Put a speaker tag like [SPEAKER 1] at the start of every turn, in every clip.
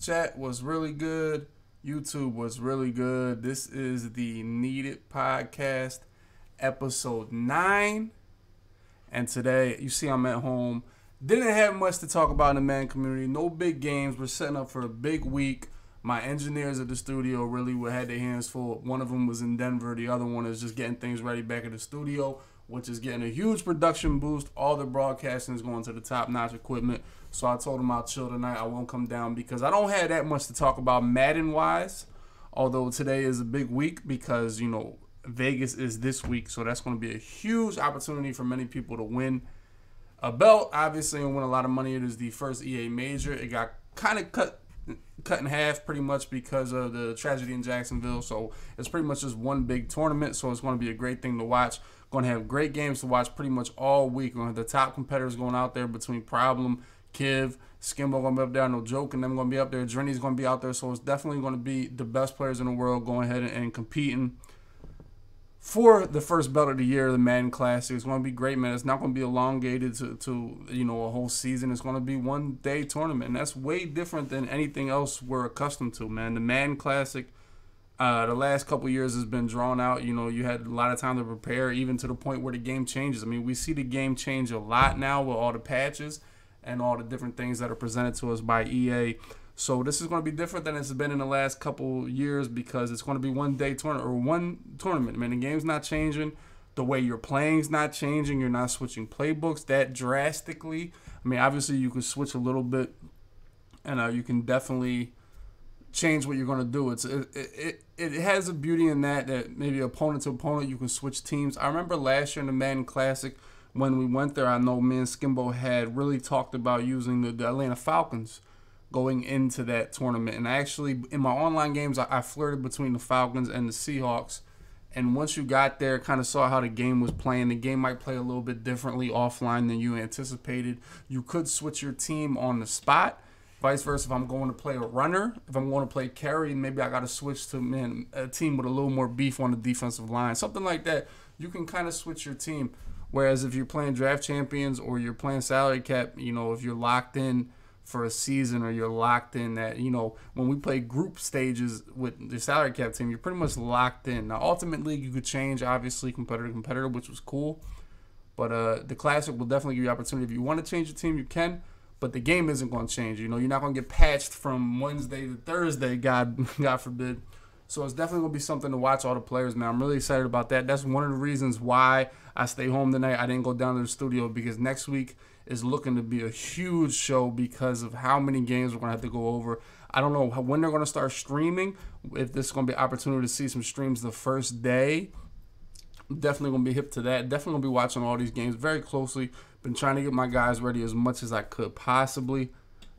[SPEAKER 1] Chat was really good. YouTube was really good. This is the Needed Podcast, episode 9. And today, you see, I'm at home. Didn't have much to talk about in the Madden community. No big games. We're setting up for a big week. My engineers at the studio really had their hands full. One of them was in Denver. The other one is just getting things ready back at the studio, which is getting a huge production boost. All the broadcasting is going to the top-notch equipment. So I told them I'll chill tonight. I won't come down because I don't have that much to talk about Madden-wise. Although today is a big week because, Vegas is this week. So that's going to be a huge opportunity for many people to win a belt, obviously, and win a lot of money. It is the first EA major. It got kind of cut in half pretty much because of the tragedy in Jacksonville. So it's pretty much just one big tournament. So it's going to be a great thing to watch. Going to have great games to watch pretty much all week. We're going to have the top competitors going out there between Problem, Kiv, Skimbo going to be up there, no joke, and them going to be up there. Drenny's going to be out there. So it's definitely going to be the best players in the world going ahead and competing for the first belt of the year, the Madden Classic. It's going to be great, man. It's not going to be elongated to a whole season. It's going to be one-day tournament, and that's way different than anything else we're accustomed to, man. The Madden Classic, the last couple years has been drawn out. You had a lot of time to prepare, even to the point where the game changes. I mean, we see the game change a lot now with all the patches and all the different things that are presented to us by EA. So this is going to be different than it's been in the last couple years because it's going to be one-day tournament or one tournament. Man, the game's not changing. The way you're playing is not changing. You're not switching playbooks that drastically. I mean, obviously you can switch a little bit, and you can definitely change what you're going to do. It has a beauty in that maybe opponent to opponent you can switch teams. I remember last year in the Madden Classic when we went there, I know me and Skimbo had really talked about using the Atlanta Falcons going into that tournament. And actually, in my online games, I flirted between the Falcons and the Seahawks. And once you got there, kind of saw how the game was playing. The game might play a little bit differently offline than you anticipated. You could switch your team on the spot. Vice versa, if I'm going to play a runner, if I'm going to play carry, maybe I got to switch to a team with a little more beef on the defensive line. Something like that. You can kind of switch your team. Whereas if you're playing draft champions or you're playing salary cap, if you're locked in for a season or you're locked in that, when we play group stages with the salary cap team, you're pretty much locked in. Now, ultimately, you could change, obviously, competitor to competitor, which was cool. But the Classic will definitely give you opportunity. If you want to change your team, you can. But the game isn't going to change. You're not going to get patched from Wednesday to Thursday, God forbid. So it's definitely going to be something to watch all the players, man. I'm really excited about that. That's one of the reasons why I stay home tonight. I didn't go down to the studio because next week is looking to be a huge show because of how many games we're going to have to go over. I don't know when they're going to start streaming, if this is going to be an opportunity to see some streams the first day. I'm definitely going to be hip to that. Definitely going to be watching all these games very closely. Been trying to get my guys ready as much as I could possibly.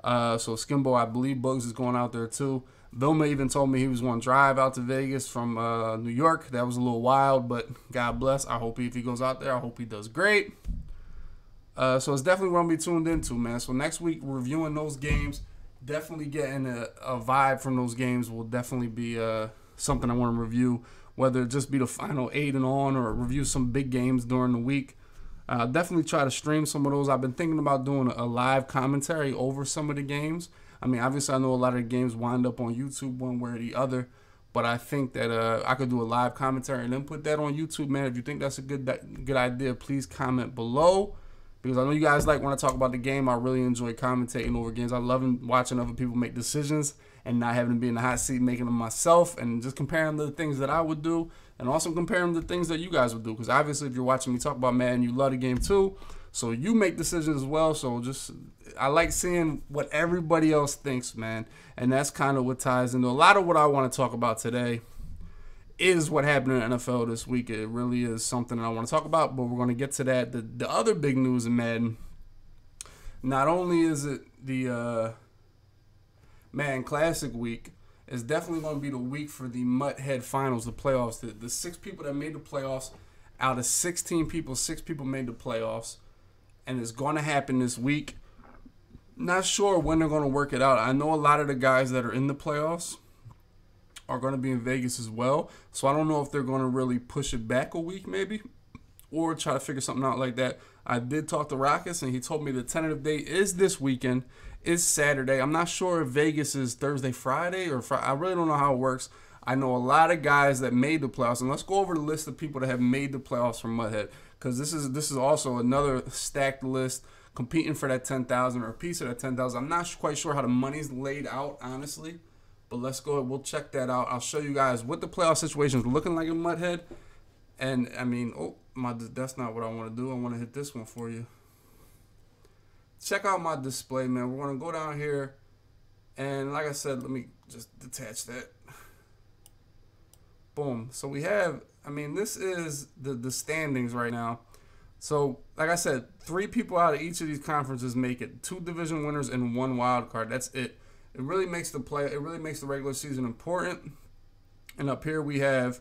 [SPEAKER 1] So Skimbo, I believe Bugs is going out there too. Vilma even told me he was going to drive out to Vegas from New York. That was a little wild, but God bless. I hope if he goes out there, I hope he does great. So it's definitely going to be tuned into, man. So next week, reviewing those games, definitely getting a vibe from those games will definitely be something I want to review, whether it just be the final 8 and on or review some big games during the week. Definitely try to stream some of those. I've been thinking about doing a live commentary over some of the games. I mean, obviously, I know a lot of the games wind up on YouTube one way or the other, but I think that I could do a live commentary and then put that on YouTube, man. If you think that's a good idea, please comment below. Because I know you guys like when I talk about the game. I really enjoy commentating over games. I love watching other people make decisions and not having to be in the hot seat making them myself and just comparing the things that I would do and also comparing the things that you guys would do. Because obviously if you're watching me talk about Madden, you love the game too. So you make decisions as well. So I like seeing what everybody else thinks, man. And that's kind of what ties into a lot of what I want to talk about today. Is what happened in the NFL this week. It really is something that I want to talk about, but we're going to get to that. The other big news in Madden, not only is it the Madden Classic week, it's definitely going to be the week for the Mutthead Finals, the playoffs. The 6 people that made the playoffs, out of 16 people, 6 people made the playoffs, and it's going to happen this week. Not sure when they're going to work it out. I know a lot of the guys that are in the playoffs are going to be in Vegas as well. So I don't know if they're going to really push it back a week maybe or try to figure something out like that. I did talk to Rockets, and he told me the tentative date is this weekend. is Saturday. I'm not sure if Vegas is Thursday, Friday, or Friday. I really don't know how it works. I know a lot of guys that made the playoffs, and let's go over the list of people that have made the playoffs from Mudhead, because this is also another stacked list competing for that 10,000 or a piece of that 10,000. I'm not quite sure how the money's laid out, honestly, but let's go ahead. We'll check that out. I'll show you guys what the playoff situation is looking like in Mudhead. And I mean, that's not what I want to do. I want to hit this one for you. Check out my display, man. We're going to go down here, and like I said, let me just detach that. Boom. So we have, I mean, this is the standings right now. So, like I said, 3 people out of each of these conferences make it. 2 division winners and 1 wild card. That's it. It really makes the regular season important. And up here we have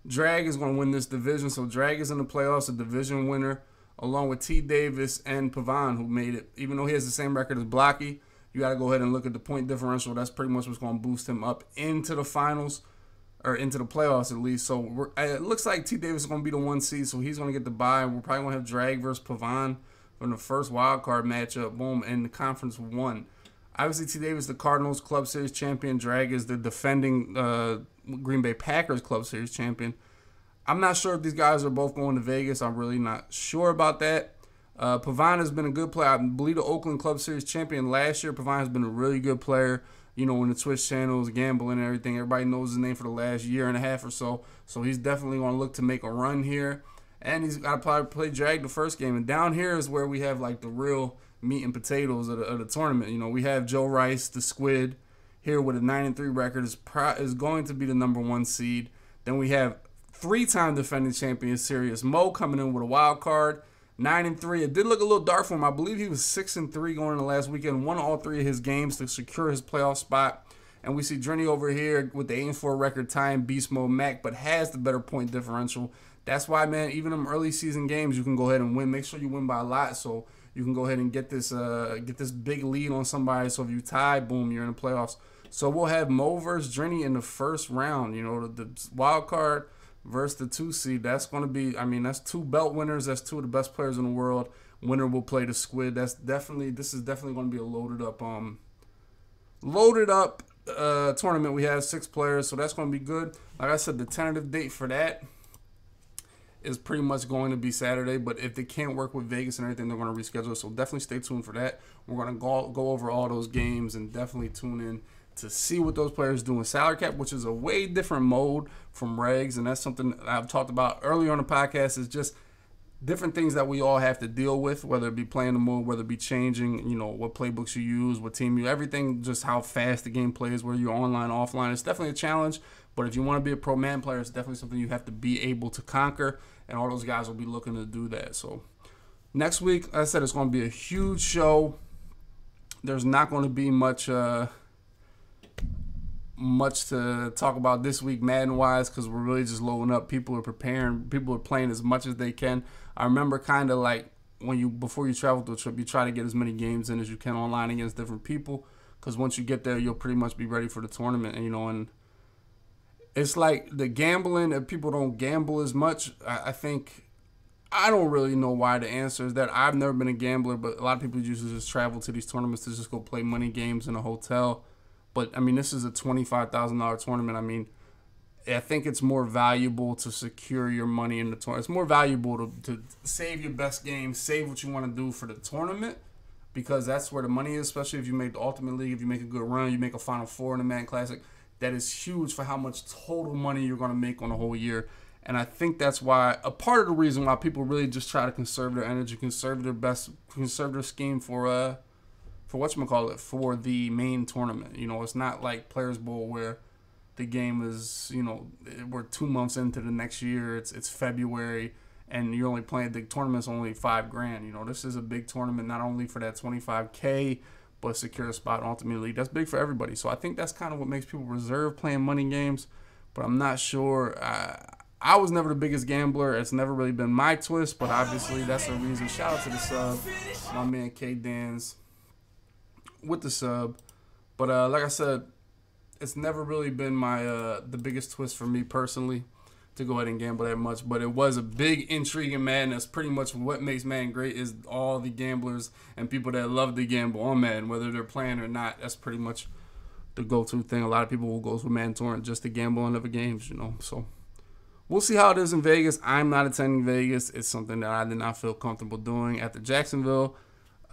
[SPEAKER 1] Drag is going to win this division. So Drag is in the playoffs, a division winner, along with T. Davis and Pavan, who made it. Even though he has the same record as Blocky, you got to go ahead and look at the point differential. That's pretty much what's going to boost him up into the finals, or into the playoffs at least. So it looks like T. Davis is going to be the 1 seed, so he's going to get the bye. We're probably going to have Drag versus Pavan from the first wild card matchup. Boom, in the conference 1. Obviously, T. Davis, the Cardinals Club Series champion. Drag is the defending Green Bay Packers Club Series champion. I'm not sure if these guys are both going to Vegas. I'm really not sure about that. Pavan has been a good player. I believe the Oakland Club Series champion last year. Pavan has been a really good player. You know, in the Twitch channels, gambling and everything. Everybody knows his name for the last year and a half or so. So he's definitely going to look to make a run here. And he's got to probably play Drag the first game. And down here is where we have, like, the real meat and potatoes of the tournament. You know, we have Joe Rice, the Squid, here with a 9-3 record. Is going to be the number 1 seed. Then we have 3-time defending champion Serious Mo coming in with a wild card. 9-3. It did look a little dark for him. I believe he was 6-3 going into last weekend. Won all 3 of his games to secure his playoff spot. And we see Drenny over here with the 8-4 record tying Beast Mode Mac, but has the better point differential. That's why, man, even in early season games, you can go ahead and win. Make sure you win by a lot, so you can go ahead and get this big lead on somebody. So if you tie, boom, you're in the playoffs. So we'll have Mo versus Drenny in the first round. You know, the wild card versus the 2 seed. That's going to be, I mean, that's 2 belt winners. That's 2 of the best players in the world. Winner will play the Squid. This is definitely going to be a loaded up tournament. We have 6 players, so that's going to be good. Like I said, the tentative date for that is pretty much going to be Saturday, but if they can't work with Vegas and everything, they're going to reschedule. So definitely stay tuned for that. We're going to go over all those games and definitely tune in to see what those players do in salary cap, which is a way different mode from regs, and that's something I've talked about earlier on the podcast. Is just different things that we all have to deal with, whether it be playing the mode, whether it be changing, you know, what playbooks you use, what team you, everything, just how fast the game plays, whether you're online, offline. It's definitely a challenge, but if you want to be a pro man player, it's definitely something you have to be able to conquer, and all those guys will be looking to do that. So next week, like I said, it's going to be a huge show. There's not going to be much to talk about this week Madden wise, because we're really just loading up. People are preparing, people are playing as much as they can. I remember kind of like before you travel to a trip, you try to get as many games in as you can online against different people, because once you get there, you'll pretty much be ready for the tournament. And, you know, and it's like the gambling, if people don't gamble as much, I think, I don't really know why the answer is that. I've never been a gambler, but a lot of people usually just travel to these tournaments to just go play money games in a hotel. But, I mean, this is a $25,000 tournament. I mean, I think it's more valuable to secure your money in the tournament. It's more valuable to save your best game, save what you want to do for the tournament, because that's where the money is, especially if you make the Ultimate League, if you make a good run, you make a Final Four in the Madden Classic. That is huge for how much total money you're going to make on a whole year. And I think that's why, a part of the reason why people really just try to conserve their energy, conserve their scheme for whatchamacallit, for the main tournament. You know, it's not like Players Bowl where the game is, you know, we're 2 months into the next year. It's February, and you're only playing, the tournament's only $5,000. You know, this is a big tournament, not only for that $25K, but secure a spot ultimately. That's big for everybody. So I think that's kind of what makes people reserve playing money games. But I'm not sure. I was never the biggest gambler. It's never really been my twist, but obviously that's the reason. Shout out to the sub, my man K Dan's with the sub. But like I said, it's never really been my the biggest twist for me personally to go ahead and gamble that much. But it was a big, intriguing Madden. That's pretty much what makes Madden great, is all the gamblers and people that love to gamble on Madden, whether they're playing or not. That's pretty much the go-to thing. A lot of people will go for Madden Torrent just to gamble on other games, you know. So we'll see how it is in Vegas. I'm not attending Vegas. It's something that I did not feel comfortable doing after Jacksonville.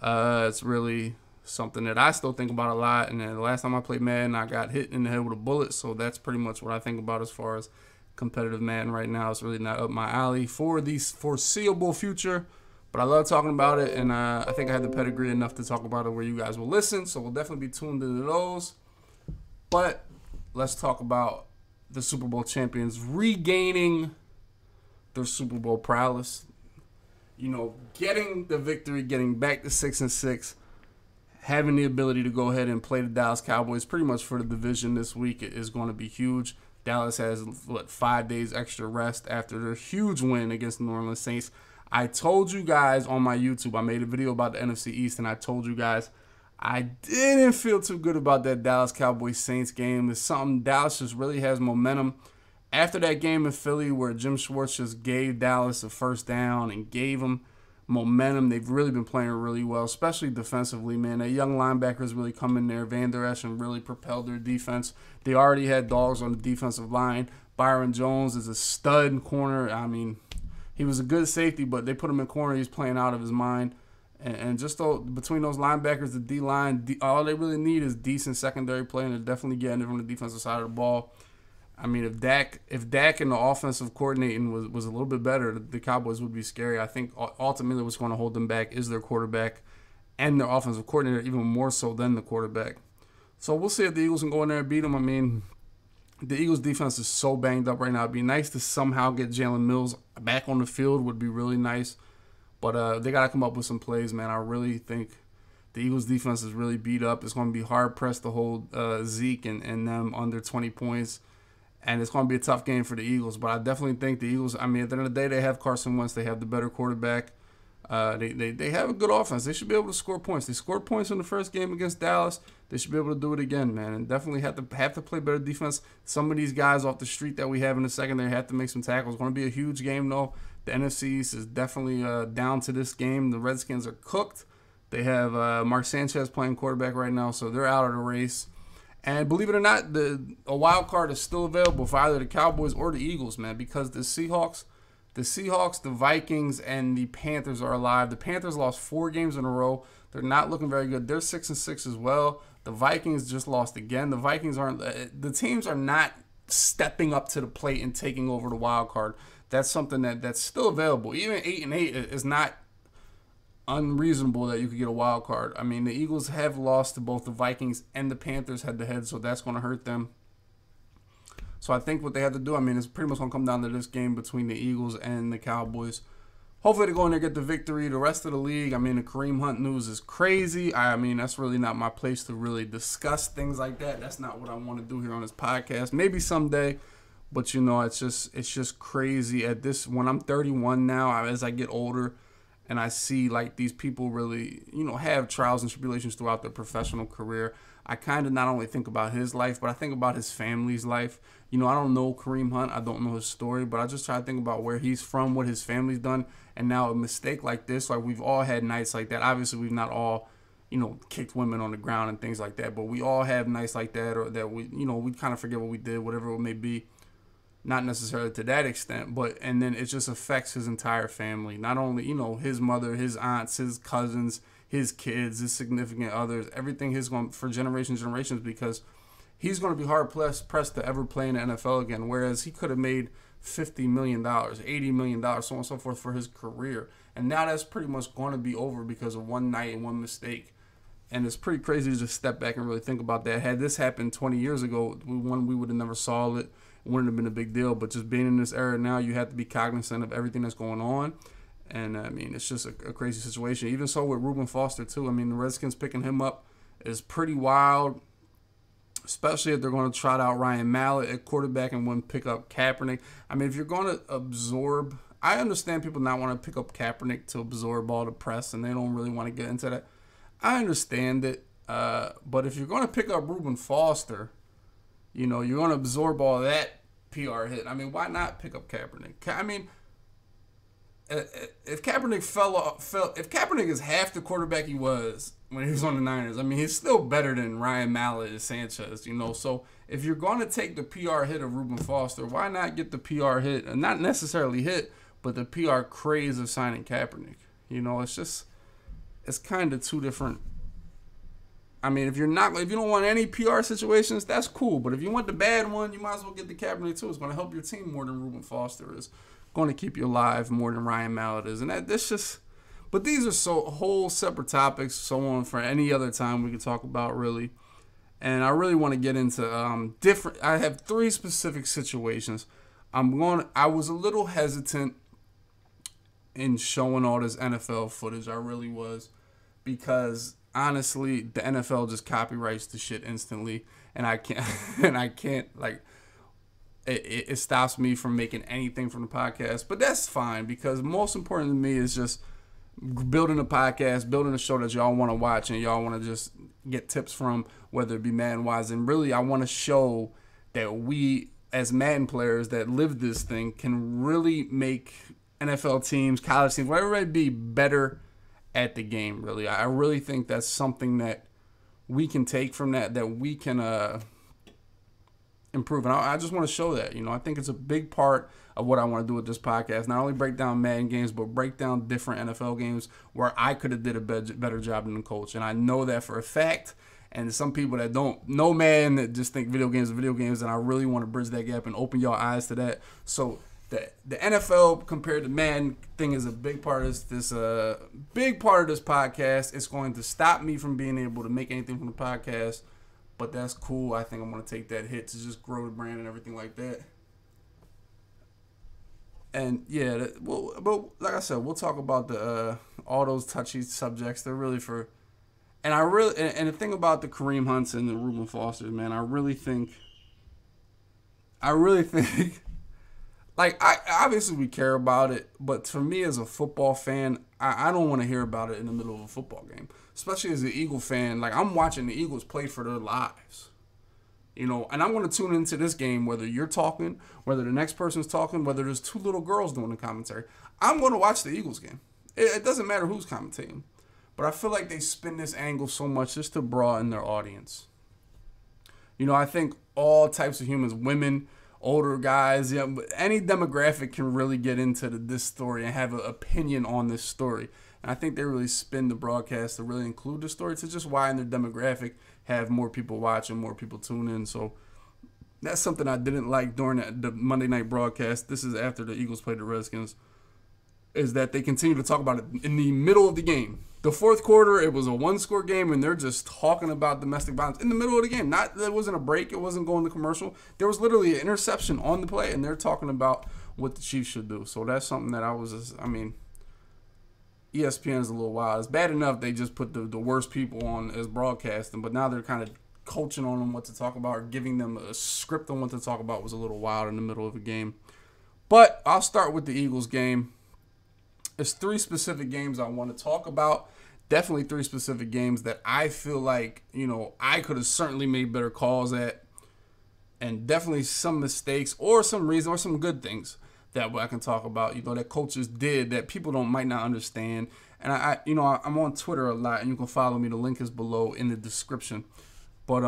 [SPEAKER 1] It's really something that I still think about a lot. And then the last time I played Madden, I got hit in the head with a bullet. So that's pretty much what I think about as far as competitive Madden right now. It's really not up my alley for the foreseeable future. But I love talking about it. And I think I had the pedigree enough to talk about it where you guys will listen. So we'll definitely be tuned into those. But let's talk about the Super Bowl champions regaining their Super Bowl prowess. You know, getting the victory, getting back to 6-6, having the ability to go ahead and play the Dallas Cowboys pretty much for the division this week is going to be huge. Dallas has, 5 days extra rest after their huge win against the New Orleans Saints. I told you guys on my YouTube, I made a video about the NFC East, and I told you guys I didn't feel too good about that Dallas Cowboys Saints game. It's something, Dallas just really has momentum. After that game in Philly where Jim Schwartz just gave Dallas a first down and gave them momentum, they've really been playing really well, especially defensively, man. That young linebackers really come in there. Van Der Esch and really propelled their defense. They already had dogs on the defensive line. Byron Jones is a stud corner. I mean, he was a good safety, but they put him in corner. He's playing out of his mind. And just between those linebackers, the D-line, all they really need is decent secondary play, and they're definitely getting it from the defensive side of the ball. I mean, if Dak and the offensive coordinating was a little bit better, the Cowboys would be scary. I think ultimately what's going to hold them back is their quarterback and their offensive coordinator, even more so than the quarterback. So we'll see if the Eagles can go in there and beat them. I mean, the Eagles' defense is so banged up right now. It'd be nice to somehow get Jalen Mills back on the field. Would be really nice. But they got to come up with some plays, man. I really think the Eagles' defense is really beat up. It's going to be hard-pressed to hold Zeke and them under 20 points. And it's going to be a tough game for the Eagles. But I definitely think the Eagles, I mean, at the end of the day, they have Carson Wentz. They have the better quarterback. They have a good offense. They should be able to score points. They scored points in the first game against Dallas. They should be able to do it again, man. And definitely have to play better defense. Some of these guys off the street that we have in the secondary have to make some tackles. It's going to be a huge game, though. The NFC East is definitely down to this game. The Redskins are cooked. They have Mark Sanchez playing quarterback right now, so they're out of the race. And believe it or not, a wild card is still available for either the Cowboys or the Eagles, man, because the Seahawks, the Vikings, and the Panthers are alive. The Panthers lost 4 games in a row. They're not looking very good. They're 6-6 as well. The Vikings just lost again. The Vikings aren't. The teams are not stepping up to the plate and taking over the wild card. That's something that's still available. Even 8-8 is not unreasonable that you could get a wild card. I mean, the Eagles have lost to both the Vikings and the Panthers head-to-head, so that's going to hurt them. So I think what they have to do, I mean, it's pretty much going to come down to this game between the Eagles and the Cowboys. Hopefully they go in there and get the victory. The rest of the league, I mean, the Kareem Hunt news is crazy. I mean, that's really not my place to really discuss things like that. That's not what I want to do here on this podcast. Maybe someday. But, you know, it's just crazy at this. When I'm 31 now, as I get older, and I see, like, these people really, you know, have trials and tribulations throughout their professional career, I kind of not only think about his life, but I think about his family's life. You know, I don't know Kareem Hunt. I don't know his story, but I just try to think about where he's from, what his family's done, and now a mistake like this, like, we've all had nights like that. Obviously, we've not all, you know, kicked women on the ground and things like that, but we all have nights like that, or that we, you know, we kind of forget what we did, whatever it may be. Not necessarily to that extent, but, and then it just affects his entire family. Not only, you know, his mother, his aunts, his cousins, his kids, his significant others, everything is going for generations, because he's going to be hard pressed to ever play in the NFL again, whereas he could have made $50 million, $80 million, so on and so forth for his career. And now that's pretty much going to be over because of one night and one mistake. And it's pretty crazy to just step back and really think about that. Had this happened 20 years ago, we would have never saw it. It wouldn't have been a big deal. But just being in this era now, you have to be cognizant of everything that's going on. And, I mean, it's just a crazy situation. Even so with Reuben Foster, too. I mean, the Redskins picking him up is pretty wild, especially if they're going to trot out Ryan Mallett at quarterback and wouldn't pick up Kaepernick. I mean, if you're going to absorb – I understand people not want to pick up Kaepernick to absorb all the press, and they don't really want to get into that. I understand it. But if you're going to pick up Reuben Foster, you know, you're going to absorb all that PR hit. I mean, why not pick up Kaepernick? I mean, if Kaepernick if Kaepernick is half the quarterback he was when he was on the Niners, I mean, he's still better than Ryan Mallett and Sanchez, you know. So if you're going to take the PR hit of Reuben Foster, why not get the PR hit, and not necessarily hit, but the PR craze of signing Kaepernick? You know, it's kind of two different. I mean, if you don't want any PR situations, that's cool. But if you want the bad one, you might as well get the Kaepernick too. It's going to help your team more than Reuben Foster is. Going to keep you alive more than Ryan Mallett is, and that's just. But these are whole separate topics, so on for any other time we can talk about really. And I really want to get into different. I have 3 specific situations. I was a little hesitant in showing all this NFL footage. I really was, because honestly, the NFL just copyrights the shit instantly, and I can't like. It stops me from making anything from the podcast, but that's fine, because most important to me is just building a podcast, building a show that y'all want to watch and y'all want to just get tips from, whether it be Madden wise. And really, I want to show that we, as Madden players that live this thing, can really make NFL teams, college teams, whatever it be, better at the game. Really, I really think that's something that we can take from that we can improve. And I just want to show that, you know, I think it's a big part of what I want to do with this podcast. Not only break down Madden games, but break down different NFL games where I could have did a better job than the coach. And I know that for a fact. And some people that don't know Madden, that just think video games are video games, and I really want to bridge that gap and open your eyes to that. So the NFL compared to Madden thing is a big part of this big part of this podcast. It's going to stop me from being able to make anything from the podcast, but that's cool. I think I'm going to take that hit to just grow the brand and everything like that. And yeah, but like I said, we'll talk about the all those touchy subjects. They're really for, and the thing about the Kareem Hunts and the Reuben Fosters, man, I really think, like, obviously we care about it, but for me as a football fan, I don't want to hear about it in the middle of a football game, especially as an Eagle fan. Like, I'm watching the Eagles play for their lives. You know, and I'm going to tune into this game whether you're talking, whether the next person's talking, whether there's 2 little girls doing the commentary. I'm going to watch the Eagles game. It doesn't matter who's commentating. But I feel like they spin this angle so much just to broaden their audience. You know, I think all types of humans, women, older guys, yeah, any demographic can really get into this story and have an opinion on this story. And I think they really spin the broadcast to really include the story to just widen their demographic, have more people watch and more people tune in. So that's something I didn't like during the Monday night broadcast. This is after the Eagles played the Redskins, is that they continue to talk about it in the middle of the game. The fourth quarter, it was a 1-score game, and they're just talking about domestic violence in the middle of the game. It wasn't a break. It wasn't going to commercial. There was literally an interception on the play, and they're talking about what the Chiefs should do. So that's something that ESPN is a little wild. It's bad enough they just put the worst people on as broadcasting, but now they're kind of coaching on them what to talk about or giving them a script on what to talk about was a little wild in the middle of a game. But I'll start with the Eagles game. There's 3 specific games I want to talk about. Definitely 3 specific games that I feel like, you know, I could have certainly made better calls at, and definitely some mistakes or some reason or some good things that I can talk about, you know, that coaches did that people might not understand. And I'm on Twitter a lot, and you can follow me. The link is below in the description. But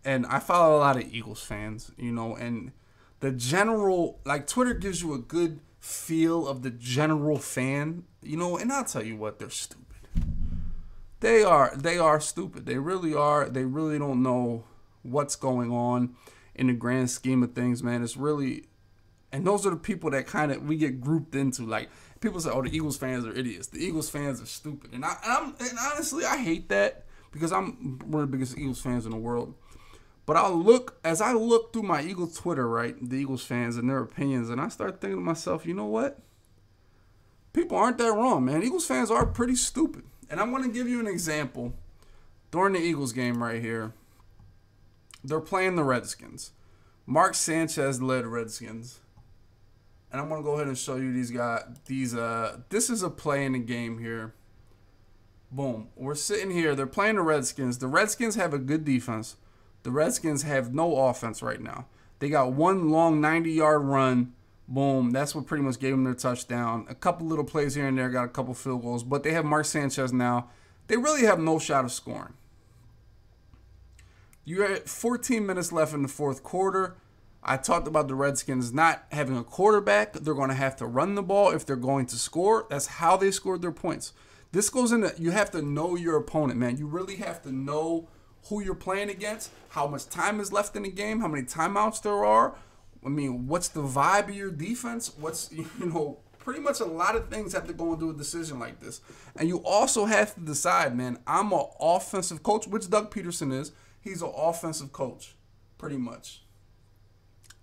[SPEAKER 1] and I follow a lot of Eagles fans, you know, and the general, like, Twitter gives you a good feel of the general fan, you know, and I'll tell you what, they're stupid. They are stupid. They really are. They really don't know what's going on in the grand scheme of things, man. It's really. And those are the people that kind of we get grouped into. Like, people say, "Oh, the Eagles fans are idiots. The Eagles fans are stupid." And honestly, I hate that, because I'm one of the biggest Eagles fans in the world. But as I look through my Eagles Twitter, right, the Eagles fans and their opinions, and I start thinking to myself, you know what? People aren't that wrong, man. Eagles fans are pretty stupid. And I'm going to give you an example. During the Eagles game right here, they're playing the Redskins. Mark Sanchez led Redskins. And I'm going to go ahead and show you these guys. This is a play in the game here. Boom. We're sitting here. They're playing the Redskins. The Redskins have a good defense. The Redskins have no offense right now. They got one long 90-yard run. Boom. That's what pretty much gave them their touchdown. A couple little plays here and there, got a couple field goals. But they have Mark Sanchez now. They really have no shot of scoring. You had 14 minutes left in the fourth quarter. I talked about the Redskins not having a quarterback. They're going to have to run the ball if they're going to score. That's how they scored their points. This goes into, you have to know your opponent, man. You really have to know who you're playing against, how much time is left in the game, how many timeouts there are. I mean, what's the vibe of your defense? What's, pretty much a lot of things have to go into a decision like this. And you also have to decide, man, I'm an offensive coach, which Doug Peterson is. He's an offensive coach, pretty much.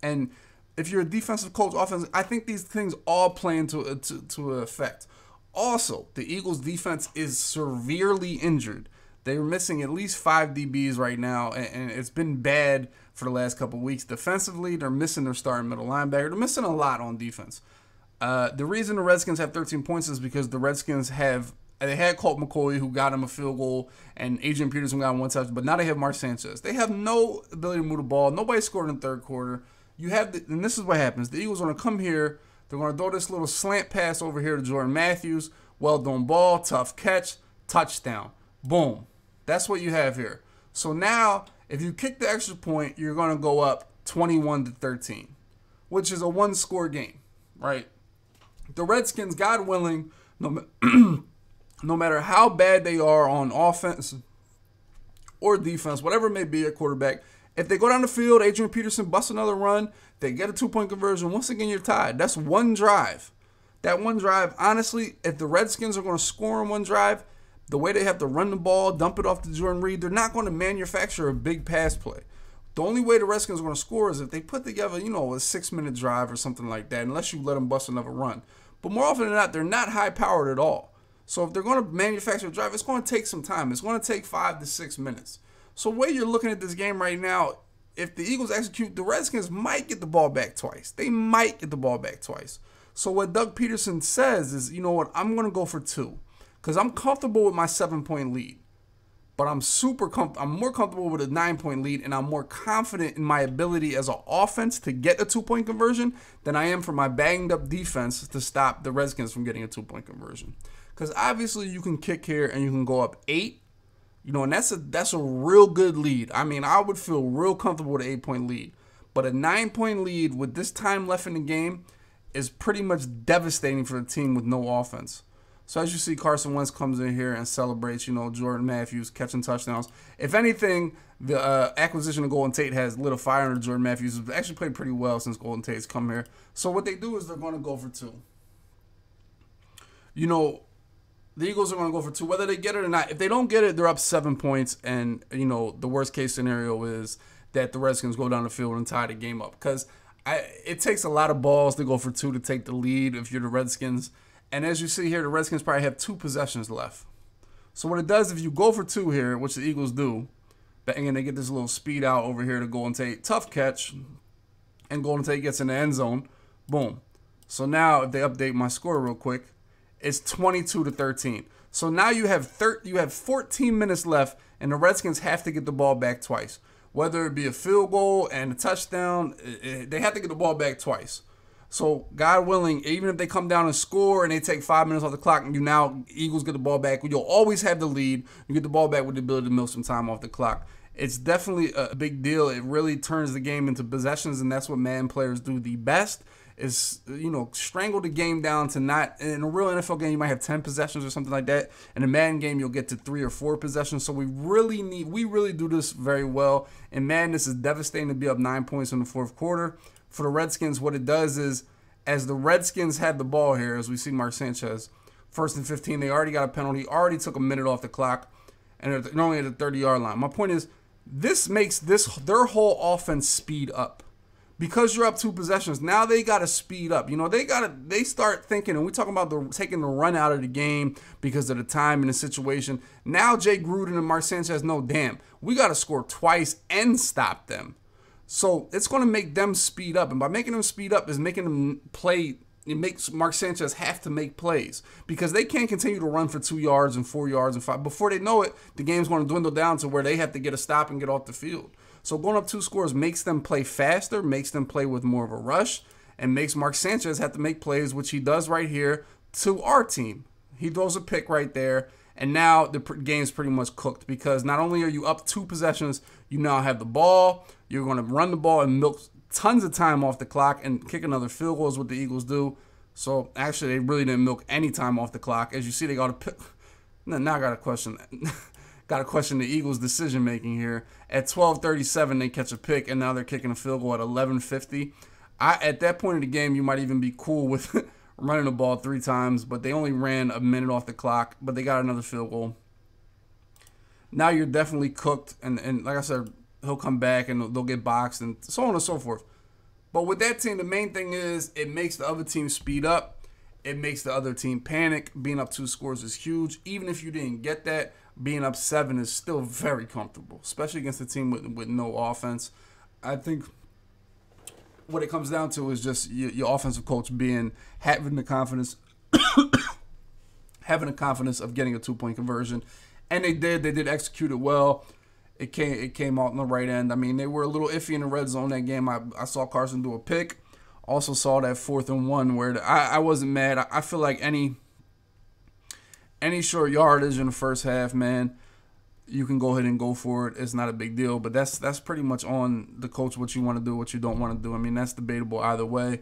[SPEAKER 1] And if you're a defensive coach, I think these things all play into effect. Also, the Eagles' defense is severely injured. They're missing at least 5 DBs right now, and it's been bad for the last couple of weeks. Defensively, they're missing their starting middle linebacker. They're missing a lot on defense. The reason the Redskins have 13 points is because the Redskins they had Colt McCoy, who got him a field goal, and Adrian Peterson got him one touch, but now they have Mark Sanchez. They have no ability to move the ball. Nobody scored in the third quarter. And this is what happens. The Eagles are going to come here. They're going to throw this little slant pass over here to Jordan Matthews. Well-done ball, tough catch, touchdown. Boom. That's what you have here. So now, if you kick the extra point, you're going to go up 21-13, which is a one-score game, right? The Redskins, God willing, no matter how bad they are on offense or defense, whatever it may be at quarterback, if they go down the field, Adrian Peterson busts another run, they get a 2-point conversion, once again, you're tied. That's one drive. That one drive, honestly, if the Redskins are going to score in one drive, the way they have to run the ball, dump it off to Jordan Reed, they're not going to manufacture a big pass play. The only way the Redskins are going to score is if they put together, a 6-minute drive or something like that, unless you let them bust another run. But more often than not, they're not high-powered at all. So if they're going to manufacture a drive, it's going to take some time. It's going to take 5 to 6 minutes. So the way you're looking at this game right now, if the Eagles execute, the Redskins might get the ball back twice. They might get the ball back twice. So what Doug Peterson says is, you know what, I'm going to go for 2 because I'm comfortable with my 7-point lead. But I'm more comfortable with a 9-point lead, and I'm more confident in my ability as an offense to get a 2-point conversion than I am for my banged-up defense to stop the Redskins from getting a 2-point conversion. Because obviously you can kick here and you can go up 8. And that's a real good lead. I mean, I would feel real comfortable with an 8-point lead. But a 9-point lead with this time left in the game is pretty much devastating for the team with no offense. So as you see, Carson Wentz comes in here and celebrates, Jordan Matthews catching touchdowns. If anything, the acquisition of Golden Tate has lit a fire under Jordan Matthews. He's actually played pretty well since Golden Tate's come here. So what they do is they're going to go for 2. The Eagles are going to go for 2, whether they get it or not. If they don't get it, they're up 7 points, and, the worst-case scenario is that the Redskins go down the field and tie the game up. Because it takes a lot of balls to go for 2 to take the lead if you're the Redskins. And as you see here, the Redskins probably have 2 possessions left. So what it does, if you go for 2 here, which the Eagles do, and they get this little speed out over here to Golden Tate, tough catch, and Golden Tate gets in the end zone, boom. So now, if they update my score real quick, it's 22-13. So now you have 14 minutes left, and the Redskins have to get the ball back twice. Whether it be a field goal and a touchdown, they have to get the ball back twice. So, God willing, even if they come down and score and they take 5 minutes off the clock and Eagles get the ball back, you'll always have the lead. You get the ball back with the ability to milk some time off the clock. It's definitely a big deal. It really turns the game into possessions, and that's what Madden players do the best. Is, strangle the game down to not, in a real NFL game, you might have 10 possessions or something like that. In a Madden game, you'll get to 3 or 4 possessions. So we really do this very well. In Madden, this is devastating to be up 9 points in the fourth quarter. For the Redskins, what it does is, as the Redskins have the ball here, as we see Mark Sanchez, 1st and 15, they already got a penalty, already took a minute off the clock, and they're only at the 30-yard line. My point is, this makes their whole offense speed up. Because you're up 2 possessions, now they got to speed up. They start thinking, and we talking about taking the run out of the game because of the time and the situation. Now Jay Gruden and Mark Sanchez know, damn, we got to score twice and stop them. So it's going to make them speed up. And by making them speed up is making them play. It makes Mark Sanchez have to make plays because they can't continue to run for 2 yards and 4 yards and 5. Before they know it, the game's going to dwindle down to where they have to get a stop and get off the field. So going up 2 scores makes them play faster, makes them play with more of a rush, and makes Mark Sanchez have to make plays, which he does right here to our team. He throws a pick right there, and now the game's pretty much cooked because not only are you up 2 possessions, you now have the ball. You're going to run the ball and milk tons of time off the clock and kick another field goal is what the Eagles do. So actually, they really didn't milk any time off the clock. As you see, they got a pick. Now I got to question that. Got to question the Eagles' decision making here. At 12:37, they catch a pick, and now they're kicking a field goal at 11:50. At that point in the game, you might even be cool with running the ball 3 times, but they only ran a minute off the clock, but they got another field goal. Now you're definitely cooked, and like I said, he'll come back and they'll get boxed and so on and so forth. But with that team, the main thing is it makes the other team speed up. It makes the other team panic. Being up 2 scores is huge. Even if you didn't get that, being up 7 is still very comfortable, especially against a team with no offense. I think what it comes down to is just your offensive coach having the confidence of getting a 2-point conversion. And they did execute it well. It came out on the right end. I mean, they were a little iffy in the red zone that game. I saw Carson do a pick. Also saw that 4th and 1 where I wasn't mad. I feel like any short yardage in the first half, man, you can go ahead and go for it. It's not a big deal. But that's pretty much on the coach what you want to do, what you don't want to do. I mean, that's debatable either way.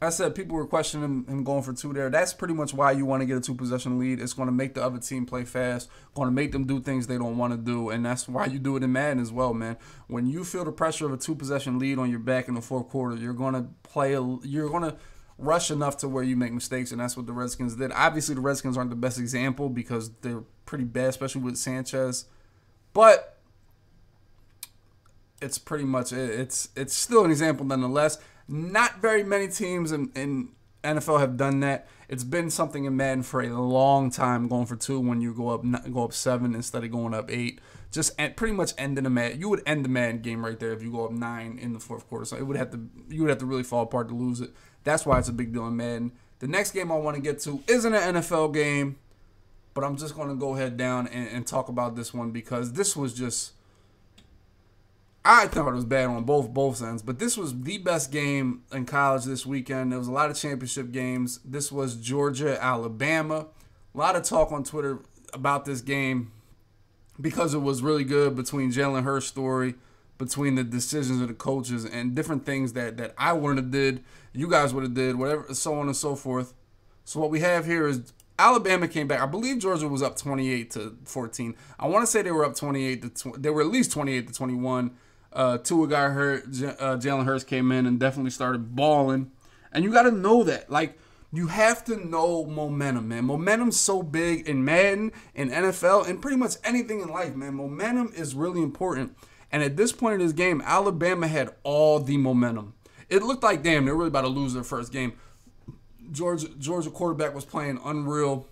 [SPEAKER 1] I said people were questioning him going for 2 there. That's pretty much why you want to get a 2-possession lead. It's going to make the other team play fast, going to make them do things they don't want to do, and that's why you do it in Madden as well, man. When you feel the pressure of a 2-possession lead on your back in the 4th quarter, you're going to rush enough to where you make mistakes, and that's what the Redskins did. Obviously, the Redskins aren't the best example because they're pretty bad, especially with Sanchez, but it's pretty much it's still an example nonetheless. Not very many teams in NFL have done that. It's been something in Madden for a long time, going for 2 when you go up 7 instead of going up 8. Just pretty much ending the Madden. You would end the Madden game right there if you go up 9 in the 4th quarter. So you would have to really fall apart to lose it. That's why it's a big deal in Madden. The next game I want to get to isn't an NFL game, but I'm just going to go ahead down and talk about this one because this was just. I thought it was bad on both ends, but this was the best game in college this weekend. There was a lot of championship games. This was Georgia-Alabama. A lot of talk on Twitter about this game because it was really good between Jalen Hurts' story, between the decisions of the coaches, and different things that I wouldn't have did, you guys would have did, whatever, so on and so forth. So what we have here is Alabama came back. I believe Georgia was up 28-14. I want to say they were up 28 they were at least 28-21. Tua got hurt. Jalen Hurts came in and definitely started balling. And you got to know that. Like, you have to know momentum, man. Momentum's so big in Madden, in NFL, and pretty much anything in life, man. Momentum is really important. And at this point in this game, Alabama had all the momentum. It looked like, damn, they're really about to lose their first game. Georgia quarterback was playing unreal.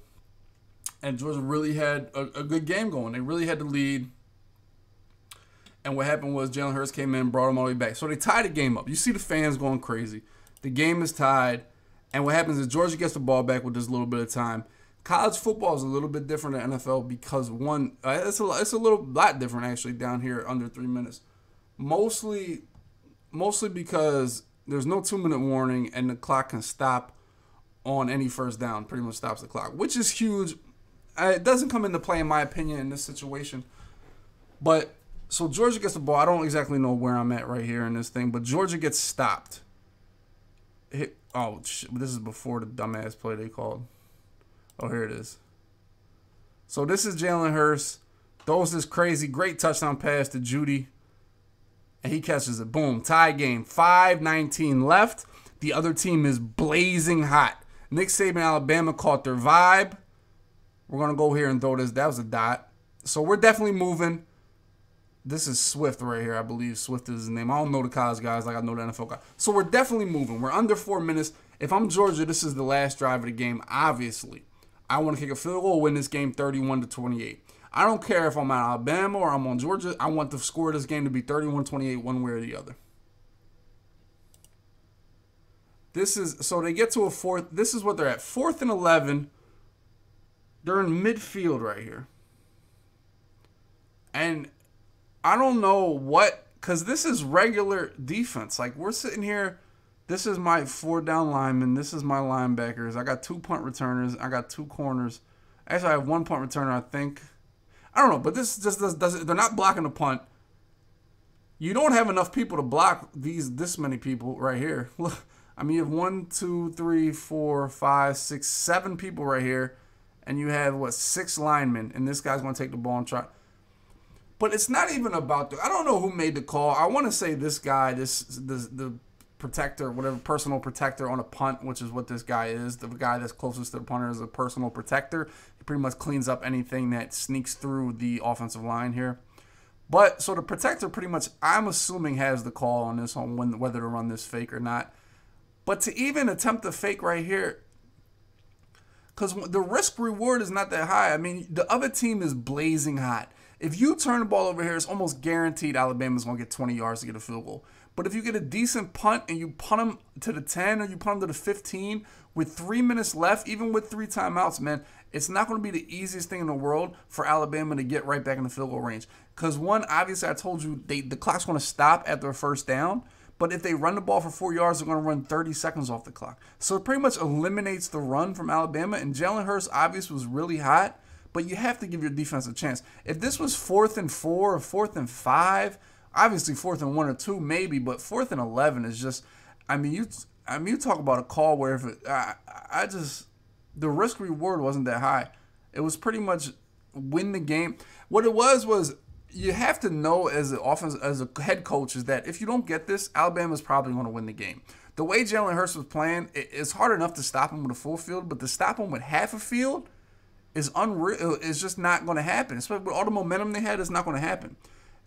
[SPEAKER 1] And Georgia really had a good game going. They really had the lead. And what happened was Jalen Hurts came in and brought them all the way back. So they tied the game up. You see the fans going crazy. The game is tied. And what happens is Georgia gets the ball back with just a little bit of time. College football is a little bit different than NFL because, one, it's a lot different, actually, down here under 3 minutes. Mostly because there's no 2-minute warning and the clock can stop on any first down. Pretty much stops the clock, which is huge. It doesn't come into play, in my opinion, in this situation. But so Georgia gets the ball. I don't exactly know where I'm at right here in this thing, but Georgia gets stopped. This is before the dumbass play they called. Oh, here it is. So this is Jalen Hurts. Throws this crazy, great touchdown pass to Judy. And he catches it. Boom. Tie game. 5:19 left. The other team is blazing hot. Nick Saban, Alabama caught their vibe. We're going to go here and throw this. That was a dot. So we're definitely moving. This is Swift right here, I believe. Swift is his name. I don't know the college guys like I know the NFL guys. So we're definitely moving. We're under 4 minutes. If I'm Georgia, this is the last drive of the game, obviously. I want to kick a field goal, win this game 31-28. I don't care if I'm at Alabama or I'm on Georgia. I want the score of this game to be 31-28 one way or the other. So they get to a 4th. This is what they're at. 4th and 11. They're in midfield right here. And I don't know what, because this is regular defense. Like, we're sitting here. This is my 4 down linemen. This is my linebackers. I got 2 punt returners. I got 2 corners. Actually, I have 1 punt returner, I think. I don't know, but this just doesn't. They're not blocking the punt. You don't have enough people to block this many people right here. Look, I mean, you have 1, 2, 3, 4, 5, 6, 7 people right here, and you have what, 6 linemen, and this guy's gonna take the ball and try. But it's not even about I don't know who made the call. I want to say this guy, the protector, whatever, personal protector on a punt, which is what this guy is. The guy that's closest to the punter is a personal protector. He pretty much cleans up anything that sneaks through the offensive line here. But so the protector pretty much, I'm assuming, has the call on this, on whether to run this fake or not. But to even attempt the fake right here, because the risk reward is not that high. I mean, the other team is blazing hot. If you turn the ball over here, it's almost guaranteed Alabama's going to get 20 yards to get a field goal. But if you get a decent punt and you punt them to the 10 or you punt them to the 15 with 3 minutes left, even with 3 timeouts, man, it's not going to be the easiest thing in the world for Alabama to get right back in the field goal range. Because one, obviously I told you the clock's going to stop after a first down. But if they run the ball for 4 yards, they're going to run 30 seconds off the clock. So it pretty much eliminates the run from Alabama. And Jalen Hurts obviously was really hot. But you have to give your defense a chance. If this was 4th and 4 or 4th and 5, obviously 4th and 1 or 2 maybe, but 4th and 11 is just, I mean, you talk about a call where if it, the risk reward wasn't that high. It was pretty much win the game. What it was you have to know as a head coach is that if you don't get this, Alabama's probably going to win the game. The way Jalen Hurts was playing, it's hard enough to stop him with a full field, but to stop him with half a field is unreal. It's just not going to happen. Especially with all the momentum they had, it's not going to happen.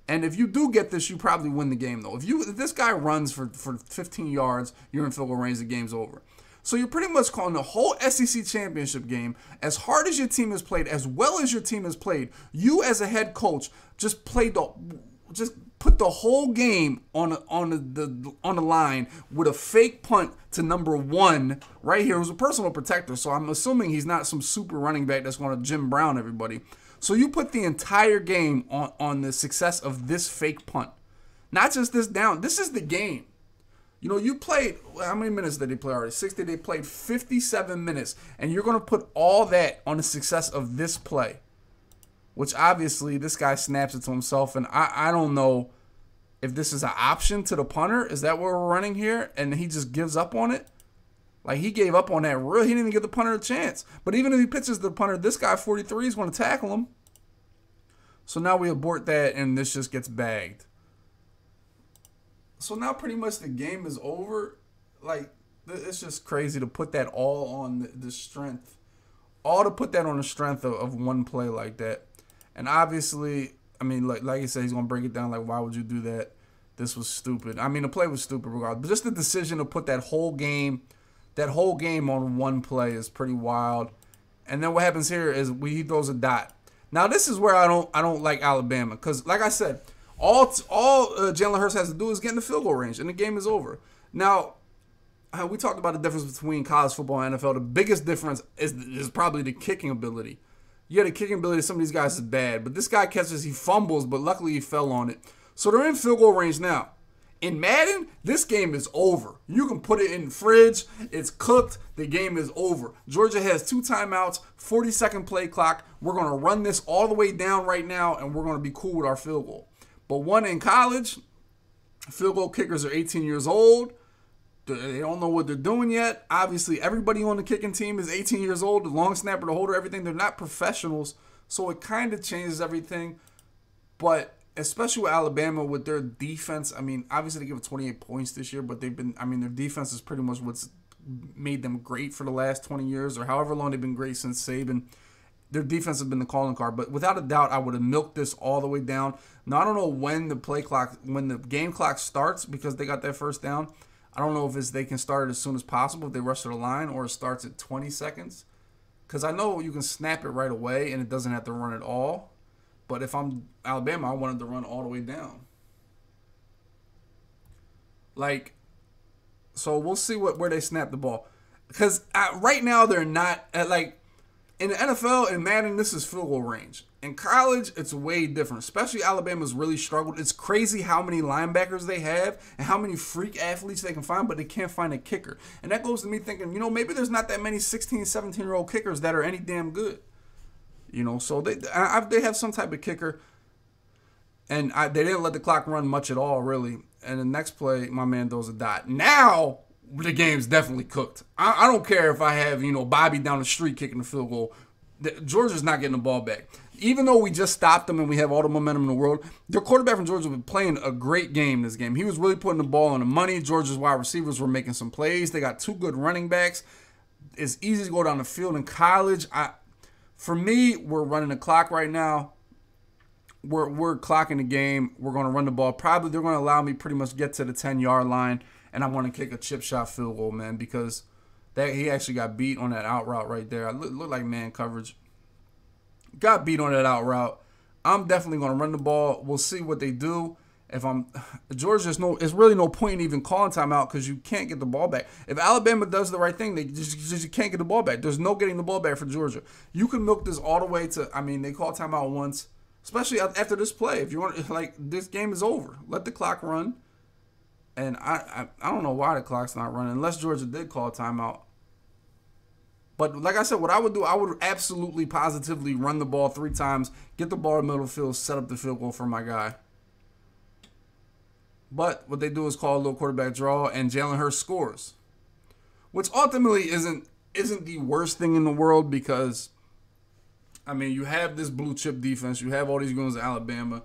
[SPEAKER 1] And if you do get this, you probably win the game, though. If this guy runs for 15 yards, you're in field goal range, the game's over. So you're pretty much calling the whole SEC championship game, as hard as your team has played, as well as your team has played, you as a head coach just put the whole game on the line with a fake punt to number 1 right here. It was a personal protector, so I'm assuming he's not some super running back that's going to Jim Brown everybody. So you put the entire game on the success of this fake punt. Not just this down. This is the game. You know, you played, how many minutes did they play already? 60. They played 57 minutes. And you're going to put all that on the success of this play. Which obviously this guy snaps it to himself. And I don't know if this is an option to the punter. Is that what we're running here? And he just gives up on it? Like, he gave up on that. Really, he didn't even give the punter a chance. But even if he pitches the punter, this guy 43 is going to tackle him. So now we abort that, and this just gets bagged. So now pretty much the game is over. Like, it's just crazy to put that all on the strength. All to put that on the strength of one play like that. And obviously, I mean, like I said, he's going to break it down like, why would you do that? This was stupid. I mean, the play was stupid regardless. But just the decision to put that whole game on one play is pretty wild. And then what happens here is he throws a dot. Now, this is where I don't like Alabama. Because, like I said, all Jalen Hurts has to do is get in the field goal range, and the game is over. Now, we talked about the difference between college football and NFL. The biggest difference is probably the kicking ability. Yeah, the kicking ability of some of these guys is bad. But this guy catches, he fumbles, but luckily he fell on it. So they're in field goal range now. In Madden, this game is over. You can put it in the fridge. It's cooked. The game is over. Georgia has 2 timeouts, 40-second play clock. We're going to run this all the way down right now, and we're going to be cool with our field goal. But one in college, field goal kickers are 18 years old. They don't know what they're doing yet. Obviously, everybody on the kicking team is 18 years old. The long snapper, the holder, everything. They're not professionals, so it kind of changes everything. But especially with Alabama, with their defense, I mean, obviously they give it 28 points this year, but their defense is pretty much what's made them great for the last 20 years or however long they've been great since Saban. Their defense has been the calling card, but without a doubt, I would have milked this all the way down. Now, I don't know when the game clock starts because they got that first down. I don't know if they can start it as soon as possible if they rush to the line or it starts at 20 seconds. Because I know you can snap it right away and it doesn't have to run at all. But if I'm Alabama, I wanted to run all the way down. Like, so we'll see where they snap the ball. Because right now they're not, In the NFL and Madden, this is field goal range. In college, it's way different. Especially Alabama's really struggled. It's crazy how many linebackers they have and how many freak athletes they can find, but they can't find a kicker. And that goes to me thinking, maybe there's not that many 16, 17-year-old kickers that are any damn good. So they have some type of kicker. And they didn't let the clock run much at all, really. And the next play, my man throws a dot. Now, the game's definitely cooked. I don't care if I have, Bobby down the street kicking the field goal. Georgia's not getting the ball back. Even though we just stopped them and we have all the momentum in the world, their quarterback from Georgia was playing a great game this game. He was really putting the ball on the money. Georgia's wide receivers were making some plays. They got 2 good running backs. It's easy to go down the field in college. For me, we're running the clock right now. We're clocking the game. We're going to run the ball. Probably they're going to allow me pretty much get to the 10-yard line, and I want to kick a chip shot field goal, man, because he actually got beat on that out route right there. I look like man coverage. Got beat on that out route. I'm definitely going to run the ball. We'll see what they do. If Georgia, there's really no point in even calling timeout because you can't get the ball back. If Alabama does the right thing, they just you can't get the ball back. There's no getting the ball back for Georgia. You can milk this all the way to. They call timeout once. Especially after this play. If you want, this game is over. Let the clock run. And I don't know why the clock's not running. Unless Georgia did call a timeout. But like I said, what I would do, I would absolutely, positively run the ball 3 times. Get the ball in the middle of the field. Set up the field goal for my guy. But what they do is call a little quarterback draw. And Jalen Hurts scores. Which ultimately isn't the worst thing in the world because... you have this blue chip defense. You have all these guns in Alabama.